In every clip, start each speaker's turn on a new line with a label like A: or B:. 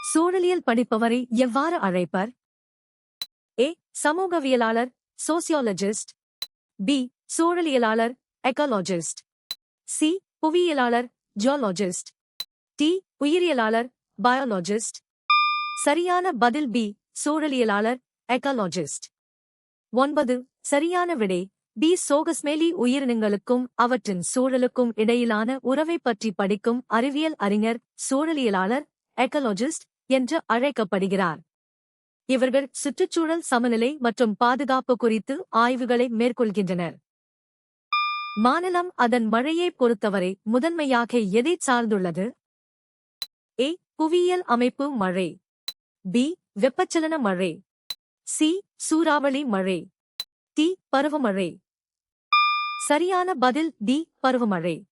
A: சூழலியல் படிப்பவரை எவ்வாறு அழைப்பர்? ஏ. சமூகவியலாளர், சோசியாலஜிஸ்ட். பி. சூழலியலாளர், எக்காலஜிஸ்ட். சி. புவியியலாளர், ஜியாலஜிஸ்ட். டி. உயிரியலாளர், பயாலஜிஸ்ட். சரியான பதில் பி. சூழலியலாளர், எக்காலஜிஸ்ட். 9. சரியான விடை பி. சோகஸ்மேலி உயிரினங்களுக்கும் அவற்றின் சூழலுக்கும் இடையிலான உறவைப் பற்றி படிக்கும் அறிவியல் அறிஞர் சூழலியலாளர், எக்காலஜிஸ்ட் என்று அழைக்கப்படுகிறார். இவர்கள் சுற்றுச்சூழல் சமநிலை மற்றும் பாதுகாப்பு குறித்து ஆய்வுகளை மேற்கொள்கின்றனர். மாநிலம் அதன் மழையைப் பொறுத்தவரை முதன்மையாக எதைச் சார்ந்துள்ளது? ஏ. புவியியல் அமைப்பு மழை. பி. வெப்பச்சலன மழை. சி. சூறாவளி மழை. டி. பருவமழை. சரியான பதில் டி. பருவமழை.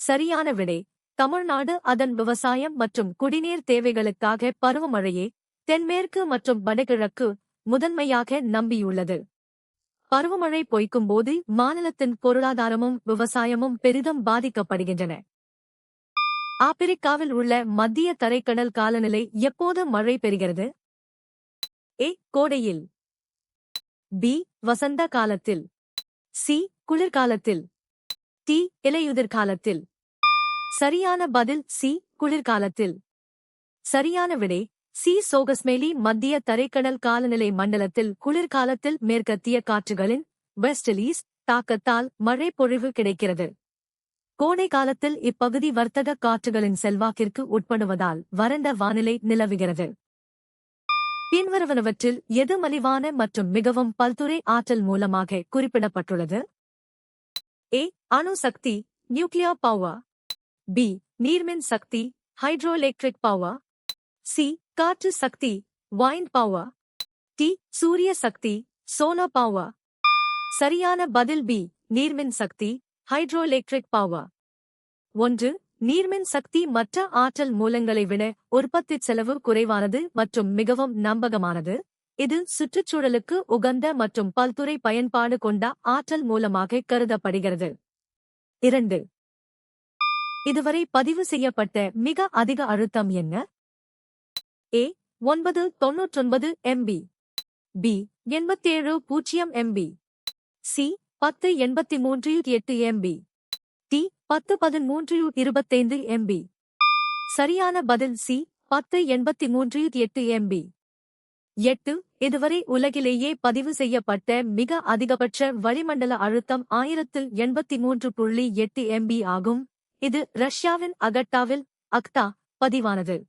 A: சரியான விடை தமிழ்நாடு அதன் விவசாயம் மற்றும் குடிநீர் தேவைகளுக்காக பருவமழையே தென்மேற்கு மற்றும் வடகிழக்கு முதன்மையாக நம்பியுள்ளது. பருவமழை பொய்க்கும்போது மாநிலத்தின் பொருளாதாரமும் விவசாயமும் பெரிதும் பாதிக்கப்படுகின்றன. ஆப்பிரிக்காவில் உள்ள மத்திய தரைக்கடல் காலநிலை எப்போது மழை பெறுகிறது? ஏ. கோடையில். பி. வசந்த காலத்தில். சி. குளிர்காலத்தில். டி. இலையுதிர் காலத்தில். சரியான பதில் சி. குளிர்காலத்தில். சரியான விடை சி. சோகஸ்மேலி மத்திய தரைக்கடல் காலநிலை மண்டலத்தில் குளிர்காலத்தில் மேற்கத்திய காற்றுகளின் வெஸ்டலீஸ் தாக்கத்தால் மழை பொழிவு கிடைக்கிறது. கோடை காலத்தில் இப்பகுதி வர்த்தக காற்றுகளின் செல்வாக்கிற்கு உட்படுவதால் வறண்ட வானிலை நிலவுகிறது. பின்வருவனவற்றில் எது மலிவான மற்றும் மிகவும் பல்துறை ஆற்றல் மூலமாக குறிப்பிடப்பட்டுள்ளது? ஏ. அணு சக்தி, நியூக்ளியர் பவர். பி. நீர்மின் சக்தி, ஹைட்ரோஎலக்ட்ரிக் பவர். சி. காற்று சக்தி, வைண்ட் பவர். டி. சூரிய சக்தி, சோலார் பவர். சரியான பதில் பி. நீர்மின் சக்தி, ஹைட்ரோஎலக்ட்ரிக் பவர். 1. நீர்மின் சக்தி மற்ற ஆற்றல் மூலங்களை விட உற்பத்திச் செலவு குறைவானது மற்றும் மிகவும் நம்பகமானது. இது சுற்றுச்சூழலுக்கு உகந்த மற்றும் பல்துறை பயன்பாடு கொண்ட ஆற்றல் மூலமாக கருதப்படுகிறது. 2. இதுவரை பதிவு செய்யப்பட்ட மிக அதிக அழுத்தம் என்ன? A. 999 MB. B. 87.0 MB. C. 1083.8 MB. D. 1013.25 MB. சரியான பதில் சி. 1083.8 MB. 8. இதுவரை உலகிலேயே பதிவு செய்யப்பட்ட மிக அதிகபட்ச வளிமண்டல அழுத்தம் 1083.8 MB ஆகும். இது ரஷ்யாவின் அகட்டாவில் அக்டா பதிவானது.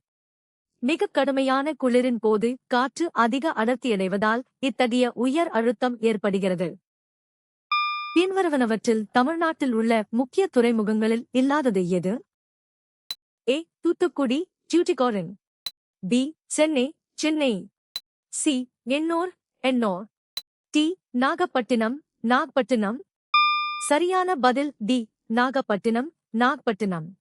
A: மிக கடுமையான குளிரின் போது காற்று அதிக அடர்த்தியடைவதால் இத்தகைய உயர் அழுத்தம் ஏற்படுகிறது. பின்வருவனவற்றில் தமிழ்நாட்டில் உள்ள முக்கிய துறைமுகங்களில் இல்லாதது எது? A. Thoothukudi, Tuticorin. B. Chennai, Chennai. C. Ennore, Ennore. D. Nagapattinam, Nagapattinam. சரியான பதில் டி. நாகப்பட்டினம், நாகப்பட்டினம்.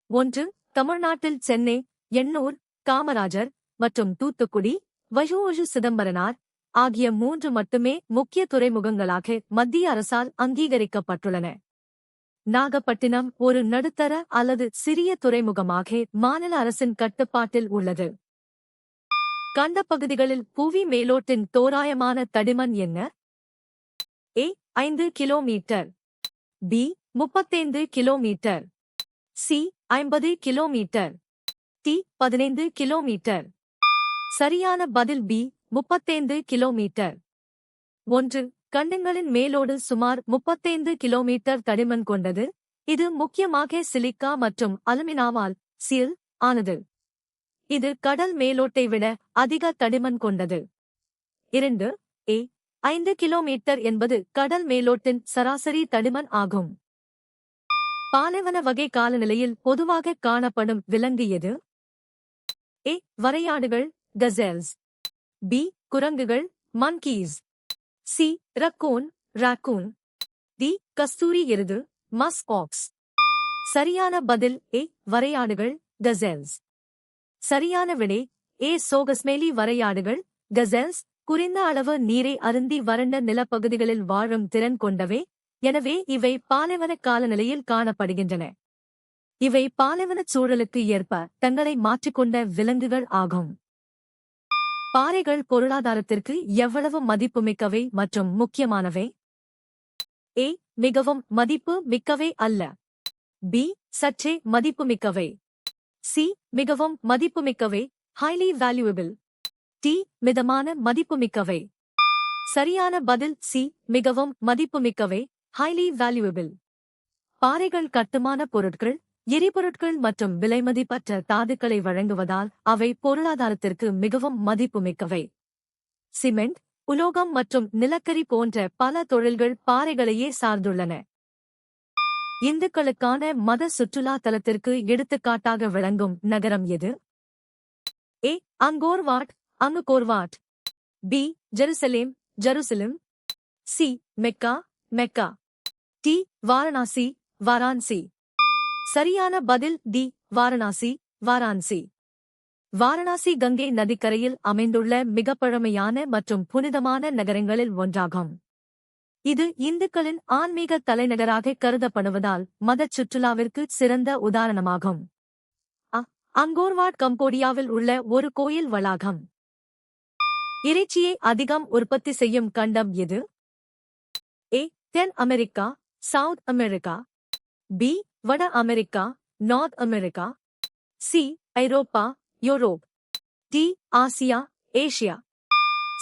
A: 1. தமிழ்நாட்டில் சென்னை, எண்ணூர், காமராஜர் மற்றும் தூத்துக்குடி, வஜூ சிதம்பரனார் ஆகிய 3 மட்டுமே முக்கிய துறைமுகங்களாக மத்திய அரசால் அங்கீகரிக்கப்பட்டுள்ளன. நாகப்பட்டினம் ஒரு நடுத்தர அல்லது சிறிய துறைமுகமாக மாநில அரசின் கட்டுப்பாட்டில் உள்ளது. கண்டப்பகுதிகளில் புவி மேலோட்டின் தோராயமான தடிமன் என்ன? A. 5 kilometre. B. 35 kilometre. C. 50 kilometre. D. 15 kilometre. சரியான பதில் பி. 35 கிலோமீட்டர். 1. கண்டங்களின் மேலோடு சுமார் 35 கிலோமீட்டர் தடிமன் கொண்டது. இது முக்கியமாக சிலிக்கா மற்றும் அலுமினாவால் சீல் ஆனது. இது கடல் மேலோட்டை விட அதிக தடிமன் கொண்டது. 2. ஏ. 5 கிலோமீட்டர் என்பது கடல் மேலோட்டின் சராசரி தடிமன் ஆகும். பாலைவன வகை காலநிலையில் பொதுவாக காணப்படும் விலங்கு எது? ஏ. வரையாடுகள், கசெல்ஸ். பி. குரங்குகள், monkeys. C. Raccoon, raccoon. D. கஸ்தூரி எருது, மஸ்க் ஆக்ஸ். சரியான பதில் ஏ. வரையாடுகள், கசெல்ஸ். சரியான விடை ஏ. சோகஸ்மேலி வரையாடுகள், கசெல்ஸ் குறைந்த அளவு நீரை அருந்தி வறண்ட நிலப்பகுதிகளில் வாழும் திறன் கொண்டவை. எனவே இவை பாலைவன காலநிலையில் காணப்படுகின்றன. இவை பாலைவனச் சூழலுக்கு ஏற்ப தங்களை மாற்றிக்கொண்ட விலங்குகள் ஆகும். பாறைகள் பொருளாதாரத்திற்கு எவ்வளவு மதிப்புமிக்கவை மற்றும் முக்கியமானவை? ஏ. மிகவும் மதிப்பு மிக்கவை அல்ல. பி. சற்றே மதிப்புமிக்கவை. சி. மிகவும் மதிப்புமிக்கவை, ஹைலி வேல்யூபிள். டி. மிதமான மதிப்புமிக்கவை. சரியான பதில் சி. மிகவும் மதிப்புமிக்கவை, ஹைலி வேல்யூபிள். பாறைகள் கட்டுமான பொருட்கள், எரிபொருட்கள் மற்றும் விலைமதிப்பற்ற தாதுக்களை வழங்குவதால் அவை பொருளாதாரத்திற்கு மிகவும் மதிப்புமிக்கவை. சிமெண்ட், உலோகம் மற்றும் நிலக்கரி போன்ற பல தொழில்கள் பாறைகளையே சார்ந்துள்ளன. இந்துக்களுக்கான மத சுற்றுலா தலத்திற்கு எடுத்துக்காட்டாக விளங்கும் நகரம் எது? A. Angkor Wat. B. Jerusalem. C. Mecca. D. Varanasi. சரியான பதில் டி. வாரணாசி. வாரணாசி கங்கை நதிக்கரையில் அமைந்துள்ள மிக பழமையான மற்றும் புனிதமான நகரங்களில் ஒன்றாகும். இது இந்துக்களின் ஆன்மீக தலைநகராக கருதப்படுவதால் மதச் சுற்றுலாவிற்கு சிறந்த உதாரணமாகும். அங்கோர் வாட் கம்போடியாவில் உள்ள ஒரு கோயில் வளாகம். இறைச்சியை அதிகம் உற்பத்தி செய்யும் கண்டம் எது? ஏ. தென் அமெரிக்கா, சவுத் அமெரிக்கா. பி. வட அமெரிக்கா, நார்த் அமெரிக்கா. சி. ஐரோப்பா, யூரோப். டி. ஆசியா, ஏசியா.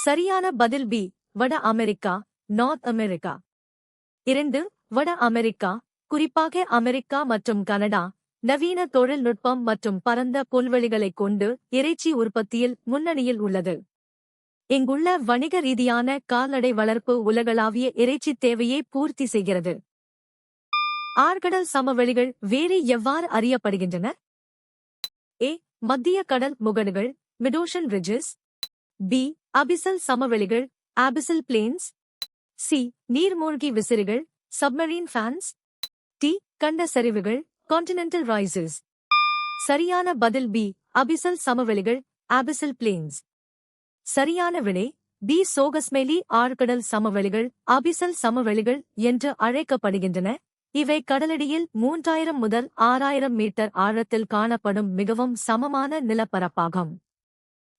A: சரியான பதில் பி. வட அமெரிக்கா, நார்த் அமெரிக்கா. 2. வட அமெரிக்கா, குறிப்பாக அமெரிக்கா மற்றும் கனடா, நவீன தொழில்நுட்பம் மற்றும் பரந்த புல்வெளிகளைக் கொண்டு இறைச்சி உற்பத்தியில் முன்னணியில் உள்ளது. இங்குள்ள வணிக ரீதியான கால்நடை வளர்ப்பு உலகளாவிய இறைச்சித் தேவையை பூர்த்தி செய்கிறது. ஆழ்கடல் சமவெளிகள் வேறு எவ்வாறு அறியப்படுகின்றன? ஏ. மத்திய கடல் முகடுகள், மிடோஷன் ரிட்ஜஸ். பி. அபிசல் சமவெளிகள், ஆபிசல் பிளேன்ஸ். சி. நீர்மூழ்கி விசிறிகள், சப்மரீன் ஃபேன்ஸ். டி. கண்ட சரிவுகள், கான்டினென்டல் ரைசஸ். சரியான பதில் பி. அபிசல் சமவெளிகள், ஆபிசல் பிளேன்ஸ். சரியான விடை பி. சோகஸ்மெலி ஆழ்கடல் சமவெளிகள் அபிசல் சமவெளிகள் என்று அழைக்கப்படுகின்றன. இவை கடலடியில் 3000 முதல் 6000 மீட்டர் ஆழத்தில் காணப்படும் மிகவும் சமமான நிலப்பரப்பாகும்.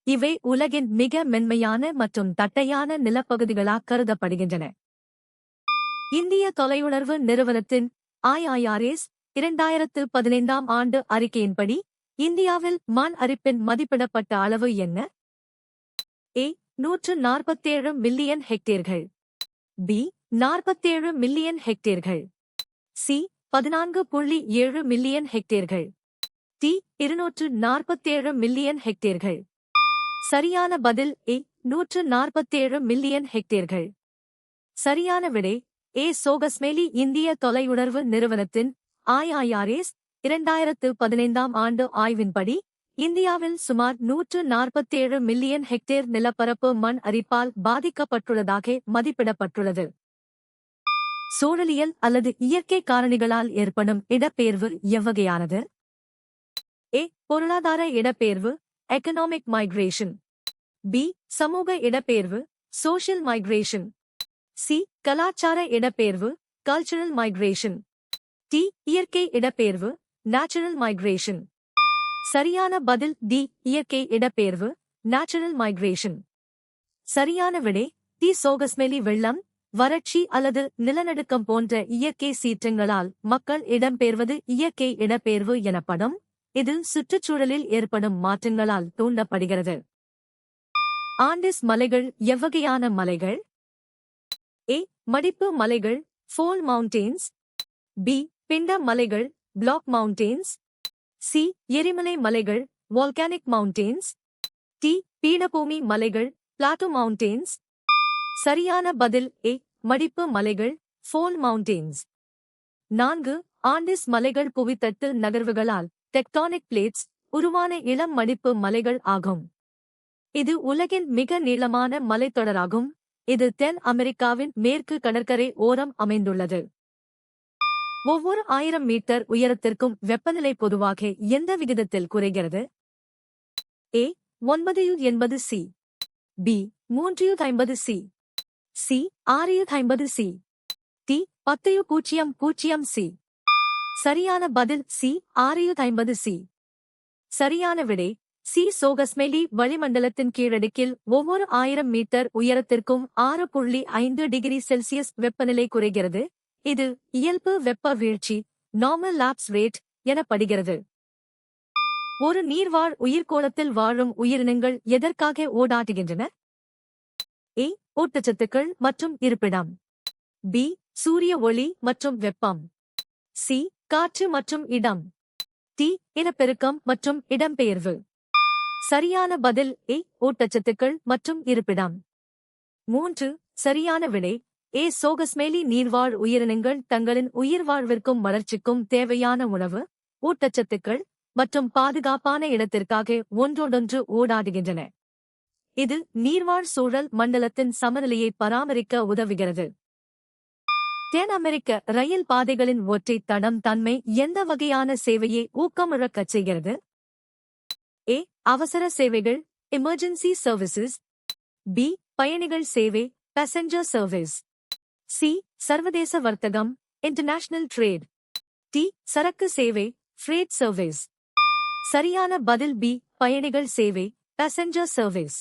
A: இவை உலகின் மிக மென்மையான மற்றும் தட்டையான நிலப்பகுதிகளாக கருதப்படுகின்றன. இந்திய தொலையுணர்வு நிறுவனத்தின் IIRS 2015 ஆண்டு அறிக்கையின்படி இந்தியாவில் மண் அரிப்பின் மதிப்பிடப்பட்ட அளவு என்ன? A. 147 million hectares. B. 47 million hectares. C. 14.7 million hectares. D. 247 million hectares. சரியான பதில் ஏ. 147 மில்லியன் ஹெக்டேர்கள். சரியான விடை ஏ. சோகஸ்மெலி. இந்திய தொலையுணர்வு நிறுவனத்தின் IIRS 2015 ஆண்டு ஆய்வின்படி இந்தியாவில் சுமார் 147 மில்லியன் ஹெக்டேர் நிலப்பரப்பு மண் அரிப்பால் பாதிக்கப்பட்டுள்ளதாக மதிப்பிடப்பட்டுள்ளது. சூழலியல் அல்லது இயற்கை காரணிகளால் ஏற்படும் இடப்பெயர்வு எவ்வகையானது? ஏ. பொருளாதார இடப்பெயர்வு, எகனாமிக் மைக்ரேஷன். பி. சமூக இடப்பெயர்வு, சோஷியல் மைக்ரேஷன். சி. கலாச்சார இடப்பெயர்வு, கல்ச்சுரல் மைக்ரேஷன். டி. இயற்கை இடப்பெயர்வு, நேச்சுரல் மைக்ரேஷன். சரியான பதில் டி. இயற்கை இடப்பெயர்வு, நேச்சுரல் மைக்ரேஷன். சரியான விடை டி. சோகஸ்மெலி. வெள்ளம், வறட்சி அல்லது நிலநடுக்கம் போன்ற இயற்கை சீற்றங்களால் மக்கள் இடம்பெயர்வது இயற்கை இடப்பெயர்வு எனப்படும். இது சுற்றுச்சூழலில் ஏற்படும் மாற்றங்களால் தூண்டப்படுகிறது. ஆண்டிஸ் மலைகள் எவ்வகையான மலைகள்? ஏ. மடிப்பு மலைகள், ஃபோல் மவுண்டெயின்ஸ். பி. பிண்ட மலைகள், பிளாக் மவுண்டெயின்ஸ். சி. எரிமலை மலைகள், வால்கானிக் மவுண்டெயின்ஸ். டி. பீடபூமி மலைகள், பிளாட்டோ மவுண்டெயின்ஸ். சரியான பதில் ஏ. மடிப்பு மலைகள், ஃபோல் மவுண்டெயின்ஸ். 4. ஆண்டிஸ் மலைகள் புவித்தட்டு நகர்வுகளால் டெக்டானிக் பிளேட்ஸ் உருவான இளம் மடிப்பு மலைகள் ஆகும். இது உலகின் மிக நீளமான மலைத்தொடராகும். இது தென் அமெரிக்காவின் மேற்கு கடற்கரை ஓரம் அமைந்துள்ளது. ஒவ்வொரு 1000 மீட்டர் உயரத்திற்கும் வெப்பநிலை பொதுவாக எந்த விகிதத்தில் குறைகிறது? A. 980 C. B. 350 C. C. 650 C. D. 1000 C. சரியான பதில் சி 650 சி. சரியான விடை சி. சோகஸ்மெலி வளிமண்டலத்தின் கீழடுக்கில் ஒவ்வொரு 1000 மீட்டர் உயரத்திற்கும் 6.5 டிகிரி செல்சியஸ் வெப்பநிலை குறைகிறது. இது இயல்பு வெப்ப வீழ்ச்சி நார்மல் லாப்ஸ் ரேட் எனப்படுகிறது. ஒரு நீர்வாழ் உயிர்க்கோளத்தில் வாழும் உயிரினங்கள் எதற்காக ஓடாடுகின்றன? ஏ. ஊட்டச்சத்துக்கள் மற்றும் இருப்பிடம். பி. சூரிய ஒளி மற்றும் வெப்பம். சி. காற்று மற்றும் இடம். டி. இனப்பெருக்கம் மற்றும் இடம்பெயர்வு. சரியான பதில் ஏ. ஊட்டச்சத்துக்கள் மற்றும் இருப்பிடம். 3. சரியான விடை ஏ. சோகஸ்மெலி நீர்வாழ் உயிரினங்கள் தங்களின் உயிர்வாழ்விற்கும் வளர்ச்சிக்கும் தேவையான உணவு, ஊட்டச்சத்துக்கள் மற்றும் பாதுகாப்பான இடத்திற்காக ஒன்றோடொன்று ஓடாடுகின்றன. இது நீர்வாழ் சூழல் மண்டலத்தின் சமநிலையை பராமரிக்க உதவுகிறது. தென் அமெரிக்க ரயில் பாதைகளின் ஒற்றை தடம் தன்மை எந்த வகையான சேவையை ஊக்கமிழக்கச் செய்கிறது? ஏ. அவசர சேவைகள் எமர்ஜென்சி சர்வீசஸ். பி. பயணிகள் சேவை பேசஞ்சர் சர்வீஸ். சி. சர்வதேச வர்த்தகம் இன்டர்நேஷனல் ட்ரேட். டி. சரக்கு சேவை ஃப்ரேட் சர்வீஸ். சரியான பதில் பி. பயணிகள் சேவை பேசஞ்சர் சர்வீஸ்.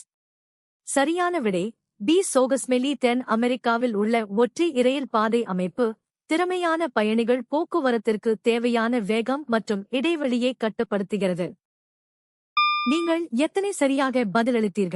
A: சரியான விடை பி. சோகஸ்மெலி தென் அமெரிக்காவில் உள்ள ஒற்றை இரயில் பாதை அமைப்பு திறமையான பயணிகள் போக்குவரத்திற்கு தேவையான வேகம் மற்றும் இடைவெளியை கட்டுப்படுத்துகிறது. நீங்கள் எத்தனை சரியாக பதிலளித்தீர்கள்?